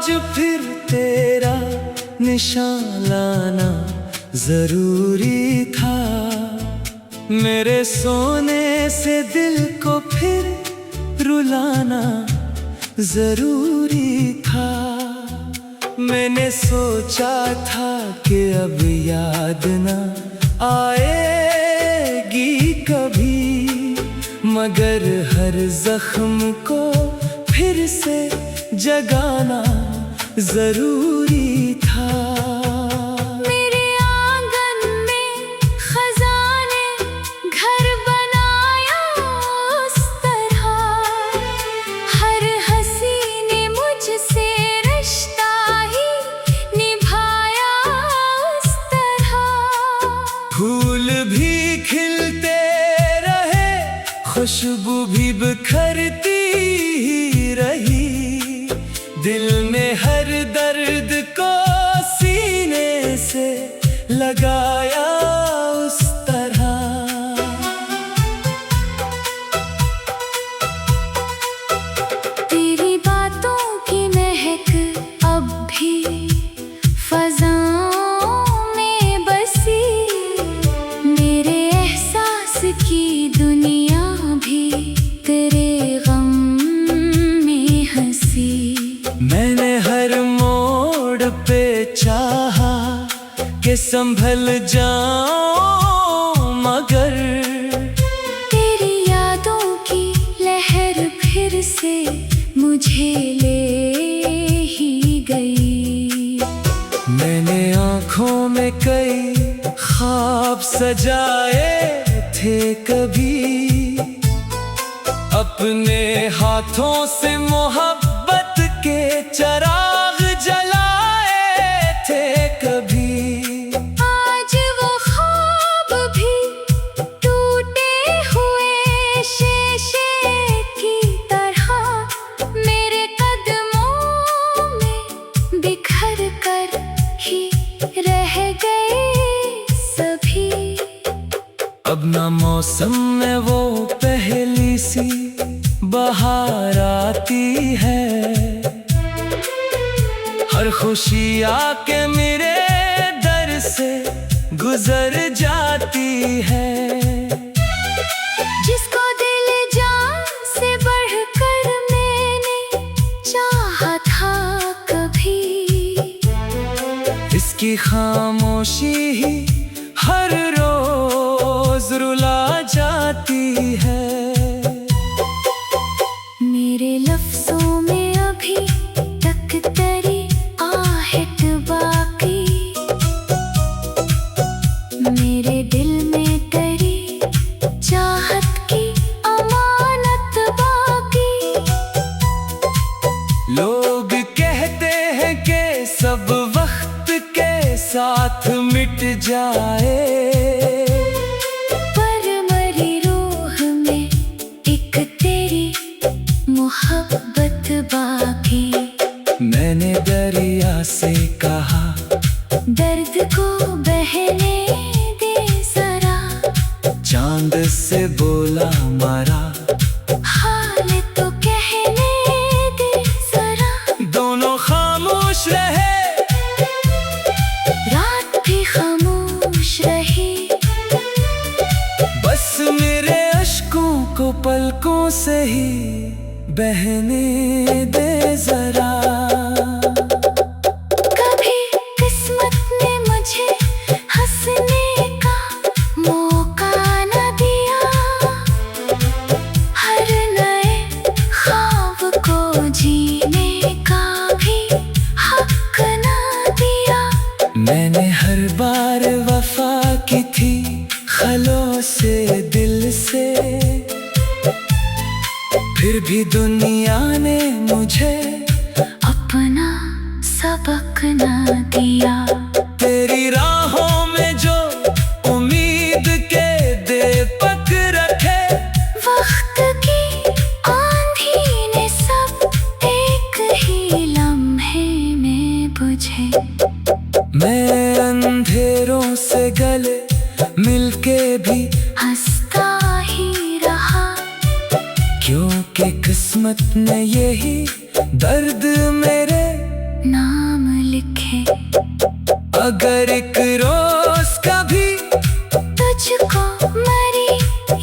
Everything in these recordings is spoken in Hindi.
आज फिर तेरा निशान लाना जरूरी था। मेरे सोने से दिल को फिर रुलाना जरूरी था। मैंने सोचा था कि अब याद ना आएगी कभी, मगर हर जख्म को फिर से जगाना जरूरी था। मेरे आंगन में खजाने घर बनाया उस तरह, हर हंसी ने मुझसे रिश्ता ही निभाया उस तरह। फूल भी खिलते रहे, खुशबू भी बिखरती ही रही, दिल में हर दर्द को सीने से लगाया उस तरह। तेरी बातों की महक अब भी फज़ाओं में बसी, मेरे एहसास की दुनिया भी तेरे गम में हंसी। मैंने हर मोड़ पे चाहा कि संभल जाऊं, मगर तेरी यादों की लहर फिर से मुझे ले ही गई। मैंने आँखों में कई ख्वाब सजाए थे कभी, अपने हाथों से मोहब्बत के चराग जलाए थे कभी। आज वो ख्वाब भी टूटे हुए शीशे की तरह मेरे कदमों में बिखर कर ही रह गए सभी। अब ना मौसम में वो पहली सी बहार आती है, हर खुशी आके मेरे दर से गुजर जाती है। जिसको दिल जान से बढ़कर मैंने चाहा था कभी, इसकी खामोशी ही हर रोज रुला जाती है। मेरे लफ्जों में अभी तक तेरी आहट बाकी, मेरे दिल में तेरी चाहत की अमानत बाकी। लोग कहते हैं कि सब वक्त के साथ मिट जाए, पर मरी रूह में एक तेरी मोहब्बत बाकी। मैंने दरिया से कहा दर्द को बहने दे जरा, चांद से बोला मारा हाल तो कहने दे जरा। दोनों खामोश रहे, रात भी खामोश रही, बस मेरे अश्कों को पलकों से ही बहने दे जरा। कभी किस्मत ने मुझे हंसने का मौका न दिया, हर नए ख्वाब को जीने का भी हक न दिया। मैंने हर बार वफा की थी खलों से दिल से, फिर भी दुनिया ने मुझे अपना सबक न दिया। तेरी राहों में जो उम्मीद के दीपक रखे, वक्त की आंधी ने सब एक ही लम्हे में बुझे। मैं अंधेरों से गले मिलके भी हंसता ही रहा, क्योंकि किस्मत ने यही दर्द मेरे नाम लिखे। अगर एक रोज कभी तुझको मेरी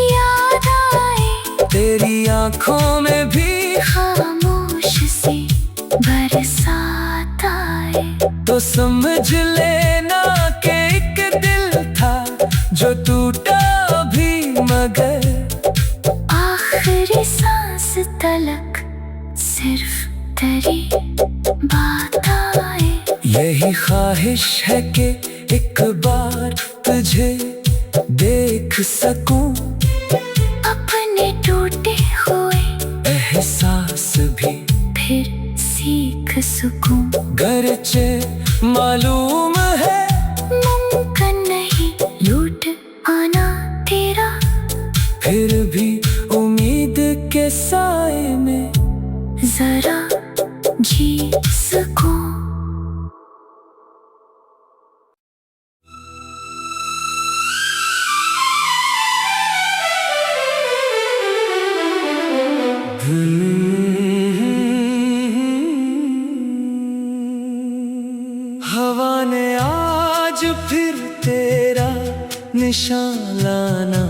याद आए, तेरी आंखों में भी खामोश सी बरसात आए, तो समझ लेना कि एक दिल था जो टूटा भी, मगर आखिरी सांस तलक सिर्फ तेरी बात आए। यही ख्वाहिश है कि एक बार तुझे देख सकूं, अपने टूटे हुए एहसास भी फिर सीख सकूं। गरचे मालूम है मुमकिन नहीं लूट आना तेरा, फिर भी उम्मीद के साए में जरा जी सकूं। हवा ने आज फिर तेरा निशान लाना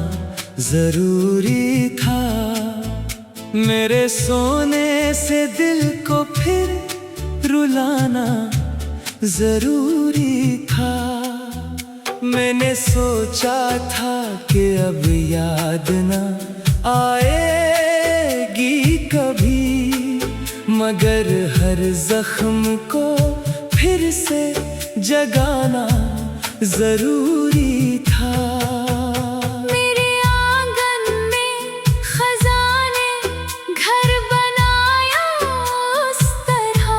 जरूरी था, मेरे सोने से दिल को फिर रुलाना जरूरी था। मैंने सोचा था कि अब याद ना आएगी कभी, मगर हर जख्म को फिर से जगाना जरूरी था। मेरे आंगन में खजाने घर बनाया उस तरह,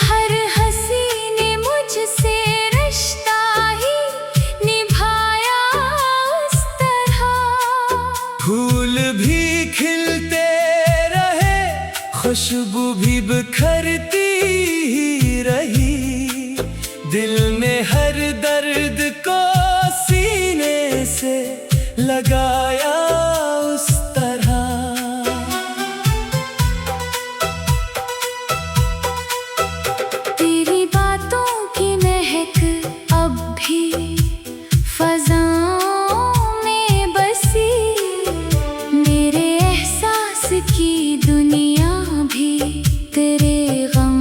हर हंसी ने मुझसे रिश्ता ही निभाया उस तरह। फूल भी खिलते रहे, खुशबू भी बिखरती ही रही, दिल में हर दर्द को सीने से लगाया उस तरह। तेरी बातों की महक अब भी फज़ाओं में बसी, मेरे एहसास की दुनिया भी तेरे गम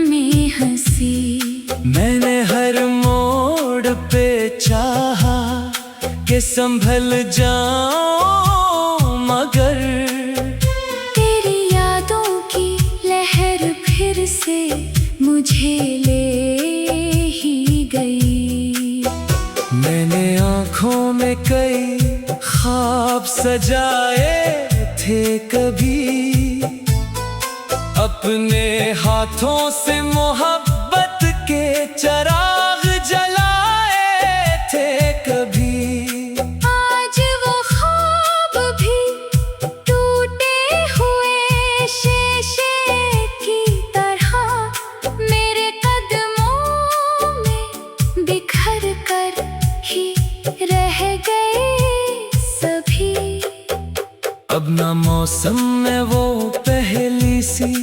में हंसी। मैंने हर मोड़ पे चाहा कि संभल जाऊं, मगर तेरी यादों की लहर फिर से मुझे ले ही गई। मैंने आँखों में कई ख्वाब सजाए थे कभी, अपने हाथों से मोहब्बत के चराग जलाए थे कभी। आज वो ख्वाब भी टूटे हुए शीशे की तरह मेरे कदमों में बिखर कर ही रह गए सभी। अब ना मौसम में वो पहली सी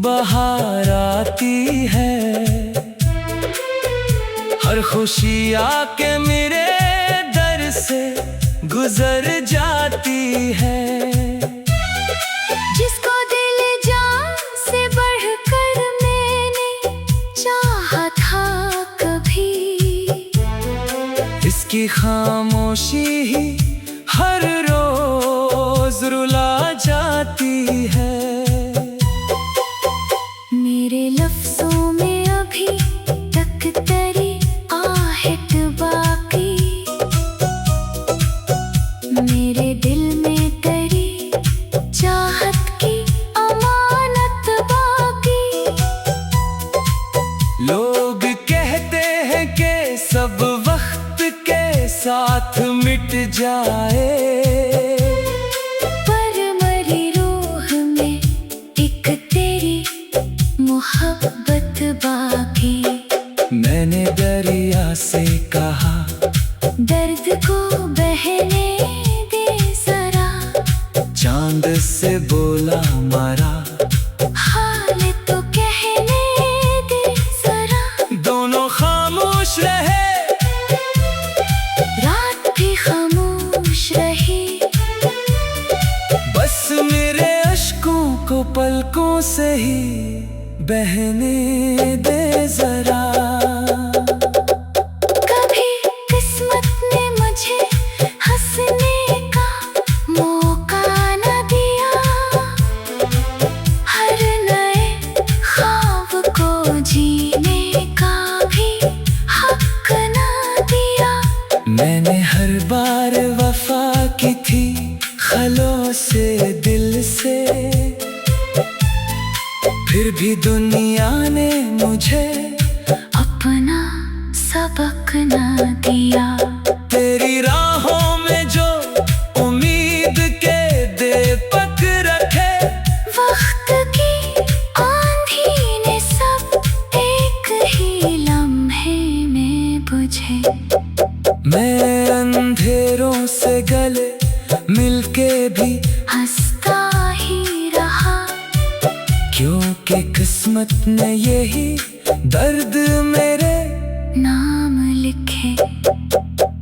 बहार आती है, हर खुशी आके मेरे दर से गुजर जाती है। जिसको दिल जान से बढ़कर मैंने चाहा था कभी, इसकी खामोशी ही हर रोज रुला जाती है। मेरे लफ्जों में अभी तक तेरी आहट बाकी, मेरे दिल में तेरी चाहत की अमानत बाकी। लोग कहते हैं कि सब वक्त के साथ मिट जाए, पर मरी रूह में एक तेरी मोहब्बत बाकी। मैंने दरिया से कहा दर्द को बहने दे जरा, चांद से बोला मारा हाल तो कह बहने दे जरा। कभी किस्मत ने मुझे हंसने का मौका न दिया, हर नए ख्वाब को जीने का भी हक न दिया। मैंने हर बार वफा की थी खलों से, दिल से, फिर भी दुनिया ने मुझे अपना सबक न दिया। तेरी राहों में जो उम्मीद के दीपक रखे, वक्त की आंधी ने सब एक ही लम्हे में बुझे। मैं अंधेरों से गले मिलके भी हंसता ही रहा, क्योंकि किस्मत ने यही दर्द मेरे नाम लिखे।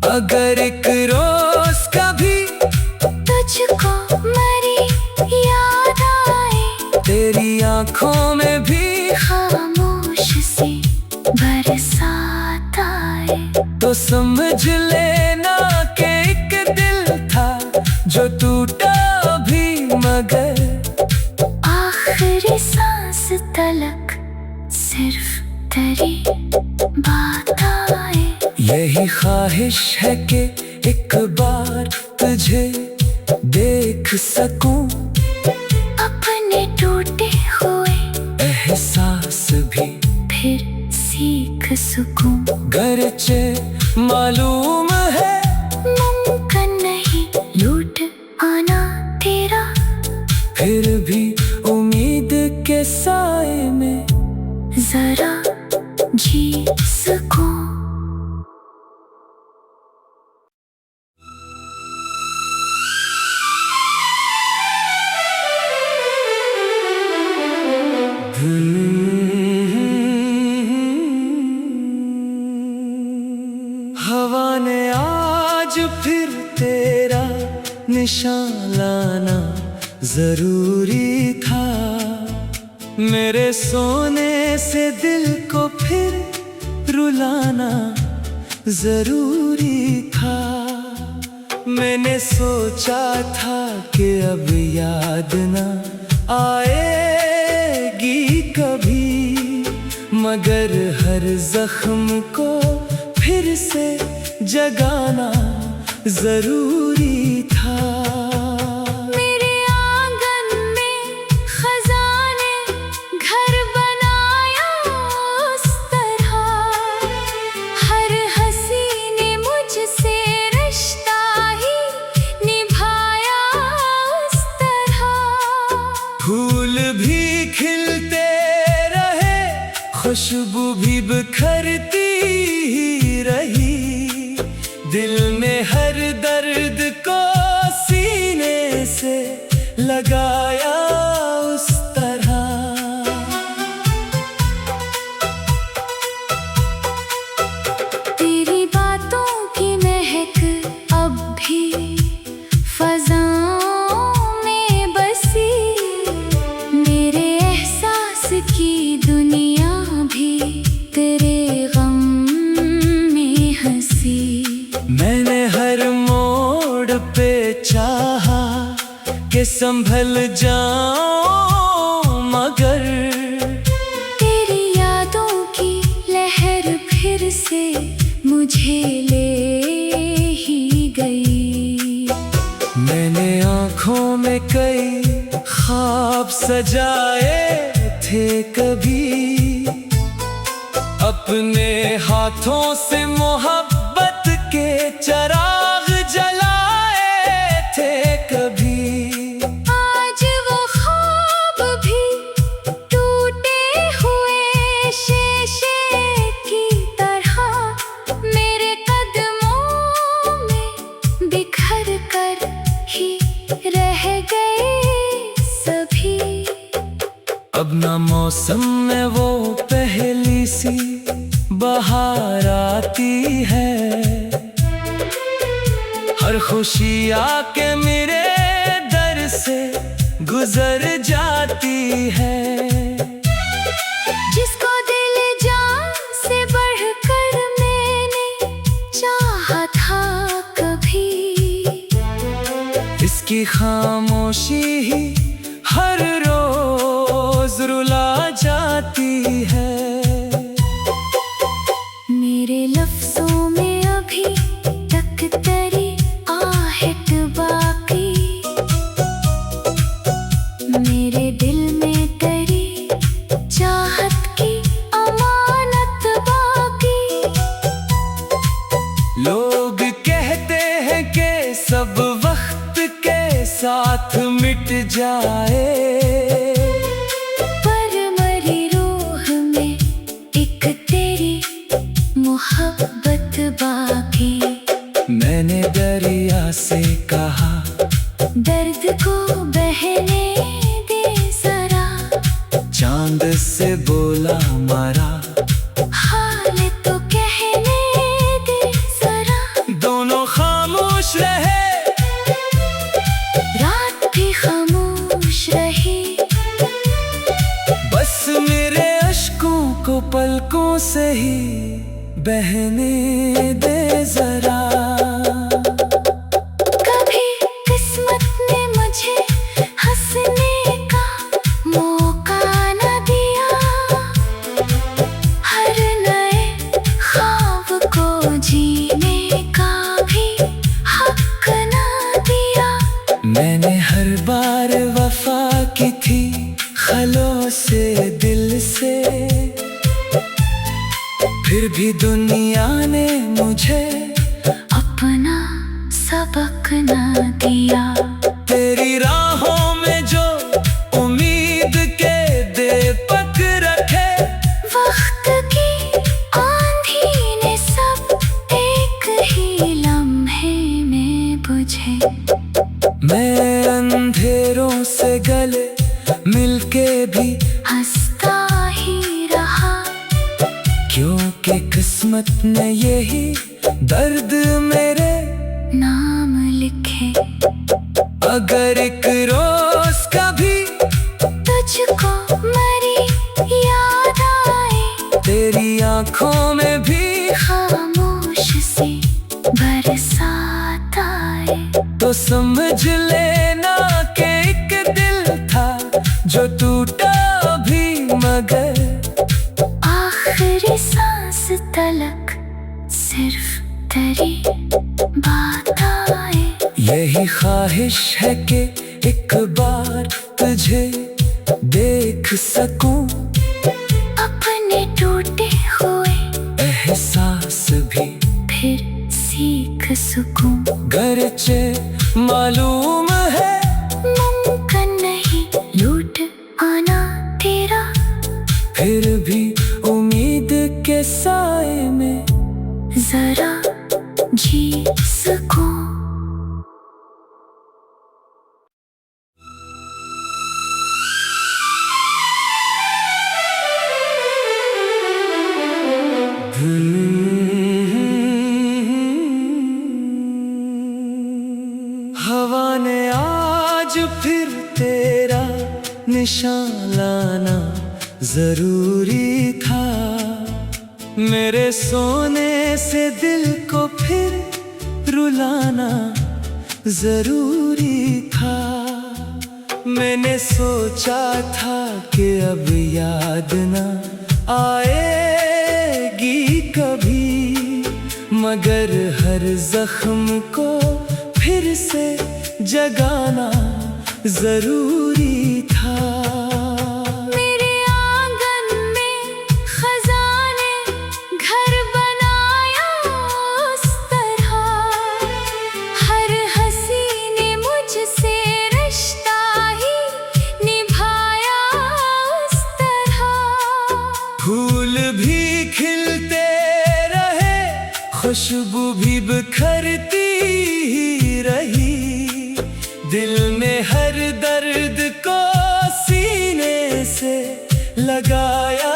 अगर एक रोज कभी तुझको मेरी याद आए, तेरी आंखों में भी खामोश सी बरसात आए, तो समझ लेना कि एक दिल था जो टूटा भी, मगर आखिरी सांस तलक सिर्फ तेरी बात आए। यही ख्वाहिश है कि एक बार तुझे देख सकूं, अपने टूटे हुए एहसास भी फिर सीख सकूं। गरचे मालूम है मुमकिन नहीं लूट आना तेरा, फिर भी उम्मीद के साए में जरा जी सकूं। हवा ने आज फिर तेरा निशान लाना जरूरी था, मेरे सोने से दिल को फिर रुलाना जरूरी था। मैंने सोचा था कि अब याद ना आएगी कभी, मगर हर जख्म को फिर से जगाना जरूरी था। मेरे आंगन में खजाने घर बनाया उस तरह, हर हंसी ने मुझसे रिश्ता ही निभाया उस तरह। फूल भी खिलते रहे, खुशबू भी बिखरती ही रही, दिल में हर दर्द को सीने से लगाया उस तरह। तेरी बातों की महक अब भी फज़ाओं में बसी, मेरे एहसास की दुनिया भी तेरे गम में हंसी। मैंने हर मोड़ पे चाहा कि संभल जाऊं, मगर तेरी यादों की लहर फिर से मुझे ले ही गई। मैंने आँखों में कई ख्वाब सजाए थे कभी, अपने हाथों से मोहब्बत के चराग जलाए थे कभी। आज वो ख्वाब भी टूटे हुए शीशे की तरह मेरे कदमों में बिखर कर ही रह गए सभी। अब ना मौसम में वो पहली सी बहार आती है, हर खुशी आके मेरे दर से गुजर जाती है। की खामोशी ही हर रोज रुला जाती है। मेरे लफ्जों में अभी तक तेरी आहट बाकी, मेरे दिल में तेरी चाहत की अमानत बाकी। लोग कहते हैं कि सब वक्त के साथ मिट जाए, पर मरी रूह में एक तेरी मोहब्बत बाकी। मैंने दरिया से कहा दर्द को बहने दे जरा, चांद से बोला मारा हाल तो कहने दे जरा। दोनों खामोश रहे, रात भी खामोश रही, बस मेरे अश्कों को पलकों से ही बहने दे जरा। कभी किस्मत ने मुझे हंसने का मौका न दिया, हर नए ख्वाब को जीने का भी हक न दिया। मैंने हर बार वफा की थी खलों से दिल से, फिर भी दुनिया ने मुझे अपना सबक न दिया। तेरी राहों में जो उम्मीद के दीपक रखे, वक्त की आंधी ने सब एक ही लम्हे में बुझे। मैं अंधेरों से गले मिलके भी हंसता ही रहा, क्योंकि किस्मत ने यही दर्द मेरे नाम लिखे। अगर एक रोज कभी तुझको मरी याद आए, तेरी आंखों में भी खामोश सी बरसात आए, तो समझ लेना कि एक दिल था जो टूटा भी मगर आखिरी सांस तलक सिर्फ तेरी बात आए। यही ख्वाहिश है कि एक बार तुझे देख सकूं, अपने टूटे हुए एहसास भी फिर सीख सकूं। गरचे मालूम है मुमकिन नहीं लूट आना तेरा, फिर भी उम्मीद के साए में जरा जी सकूं। हवा ने आज फिर तेरा निशान लाना जरूरी था, मेरे सोने से दिल को फिर रुलाना जरूरी था। मैंने सोचा था कि अब याद ना आएगी कभी, मगर हर जख्म को फिर से जगाना जरूरी था। मेरे आंगन में खजाने घर बनाया उस तरह, हर हंसी ने मुझसे रिश्ता ही निभाया उस तरह। फूल भी खिलते रहे, खुशबू भी बिखरती ही रही, दिल में हर दर्द को सीने से लगाया